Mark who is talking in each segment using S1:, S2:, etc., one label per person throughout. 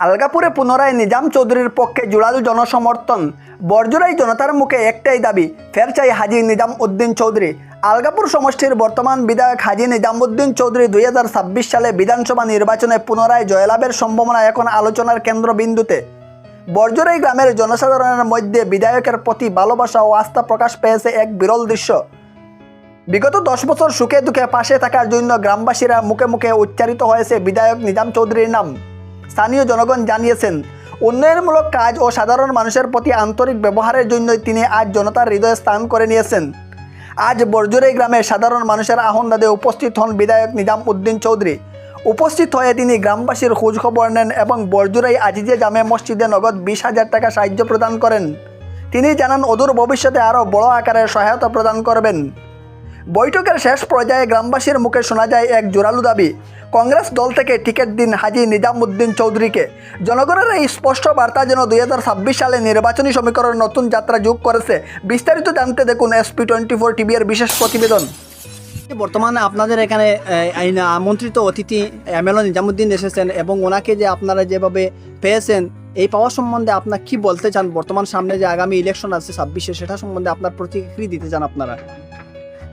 S1: আলগাপুরে পুনরায় নিজাম চৌধুরীর পক্ষে জোরালো জনসমর্থন। বরজুড়াই জনতার মুখে একটাই দাবি, ফের চাই হাজী নিজাম উদ্দিন চৌধুরী। আলগাপুর সমষ্টির বর্তমান বিধায়ক হাজী নিজাম উদ্দিন চৌধুরী 2026 সালে বিধানসভা নির্বাচনে পুনরায় জয়লাভের সম্ভাবনা এখন আলোচনার কেন্দ্রবিন্দুতে। বরজুড়াই গ্রামের জনসাধারণের মধ্যে বিধায়কের প্রতি ভালোবাসা ও আস্থা প্রকাশ পেয়েছে এক বিরল দৃশ্য। বিগত 10 বছর সুখে দুঃখে পাশে থাকার জন্য গ্রামবাসীরা মুখে মুখে উচ্চারিত হয়েছে বিধায়ক নিজাম চৌধুরীর নাম। স্থানীয় জনগণ জানিয়েছেন, উন্নয়নমূলক কাজ ও সাধারণ মানুষের প্রতি আন্তরিক ব্যবহারের জন্যই তিনি আজ জনতার হৃদয়ে স্থান করে নিয়েছেন। আজ বরজুড়াই গ্রামে সাধারণ মানুষের আহ্বানে উপস্থিত হন বিধায়ক নিজাম উদ্দিন চৌধুরী। উপস্থিত হয়ে তিনি গ্রামবাসীর খোঁজখবর নেন এবং বরজুড়াই আজিজে জামে মসজিদে নগদ 20,000 টাকা সাহায্য প্রদান করেন। তিনি জানান, অদূর ভবিষ্যতে আরও বড় আকারের সহায়তা প্রদান করবেন। বৈঠকের শেষ পর্যায়ে গ্রামবাসীর মুখে শোনা যায় এক জোরালো দাবি, কংগ্রেস দল থেকে টিকিট দিন হাজী নিজাম উদ্দিন চৌধুরীকে। জনগণের এই স্পষ্ট বার্তা যেন 2026 সালে নির্বাচনী সমীকরণের নতুন যাত্রা যোগ করেছে। বিস্তারিত জানতে দেখুন SP24 টিভি এর বিশেষ প্রতিবেদন। বর্তমানে আপনাদের এখানে আমন্ত্রিত অতিথি MLA নিজামুদ্দিন এসেছেন এবং ওনাকে যে আপনারা যেভাবে পেয়েছেন, এই পাওয়া সম্বন্ধে আপনার কি বলতে চান? বর্তমান সামনে যে আগামী ইলেকশন আছে 26-এ, সেটা সম্বন্ধে আপনার প্রতিক্রিয়া দিতে চান আপনারা?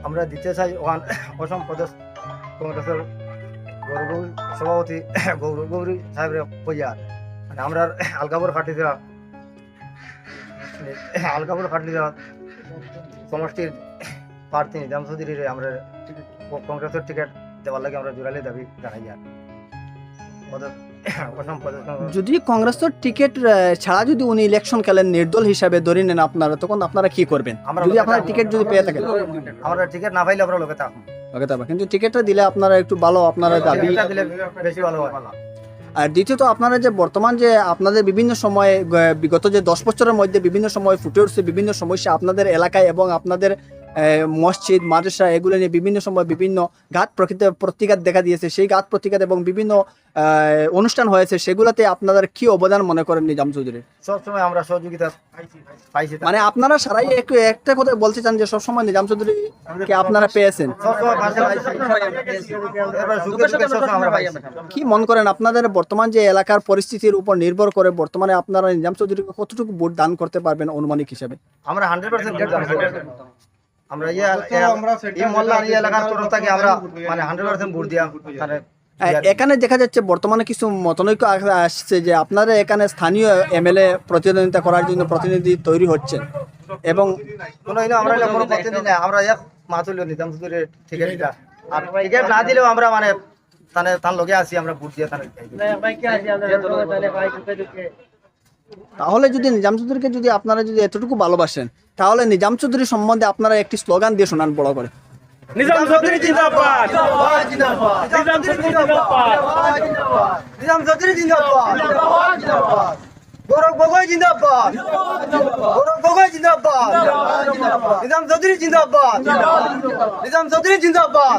S2: আমরা দিতে চাই অসম প্রদেশ কংগ্রেসের সভাপতি গৌরী সাহেবের কইয়া আমরা আলগাপুর খাটি দেওয়া সমষ্টির প্রার্থী নিজাম চৌধুরীর আমরা কংগ্রেসের টিকিট দেওয়ার লাগে আমরা জোরালি দাবি জানাই।
S1: যদি কংগ্রেসের টিকিট ছাড়া যদি উনি ইলেকশন খেলেন নির্দল হিসাবে ধরে নেন আপনারা, তখন আপনারা কি করবেন? যদি আপনারা টিকিট যদি পেয়ে থাকেন?
S2: আমরা টিকিট না পাইলে আমরা লোকে থাকবো,
S1: কিন্তু টিকিটটা দিলে আপনারা একটু ভালো, আপনারা দাবি
S2: দিলে বেশি ভালো হয়।
S1: আর দ্বিতীয়ত, আপনারা যে বর্তমান যে আপনাদের বিভিন্ন সময়ে বিগত যে 10 বছরের মধ্যে বিভিন্ন সময় ফুটে উঠছে বিভিন্ন সমস্যা আপনাদের এলাকায় এবং আপনাদের মসজিদ মাদ্রাসা এগুলো নিয়ে বিভিন্ন সময় বিভিন্ন ঘাত প্রতিঘাত দেখা দিয়েছে। সেই ঘাত প্রতিঘাত এবং বিভিন্ন অনুষ্ঠান হয়েছে, সেগুলোতে আপনাদের কি অবদান মনে করেন নিজাম চৌধুরী?
S2: সবসময় আমরা সহযোগিতা পাইছি।
S1: মানে আপনারা সারাই একটা কথা বলতে চান যে সবসময় নিজাম চৌধুরীকে আপনারা পেয়েছেন? কি মনে করেন আপনাদের বর্তমান যে এলাকার পরিস্থিতির উপর নির্ভর করে বর্তমানে আপনারা নিজাম চৌধুরীকে কতটুকু ভোট দান করতে পারবেন আনুমানিক হিসাবে?
S2: আমরা 100% ভোট দান করব। আমরা এই মহল্লা এই এলাকার তরফ থেকে আমরা মানে 100% ভোট দিয়া।
S1: এখানে দেখা যাচ্ছে বর্তমানে কিছু মতনৈক্য আসছে যে আপনারা এখানে স্থানীয় MLA প্রতিদ্বন্দ্বিতা করার জন্য প্রতিনিধি তৈরি হচ্ছে এবং
S2: আমরা কোনো প্রতিনিধি না, আমরা এক মাতুল নিজাম চৌধুরীর টিকিট আর টিকিট না দিলেও আমরা মানে তার লগে আছি, আমরা ভোট দিয়া।
S1: তাহলে যদি নিজাম চৌধুরীকে যদি আপনারা যদি এতটুকু ভালোবাসেন, তাহলে নিজাম চৌধুরী সম্বন্ধে আপনারা একটি স্লোগান দিয়ে শোনান বড় করে।
S3: নিজাম চৌধুরী জিন্দাবাদ, নিজাম চৌধুরী জিন্দাবাদ,
S2: নিজাম চৌধুরী জিন্দাবাদ, গৌরব গগৈ জিন্দাবাদ, গৌরব গগৈ জিন্দাবাদ, নিজাম চৌধুরী জিন্দাবাদ, নিজাম চৌধুরী জিন্দাবাদ।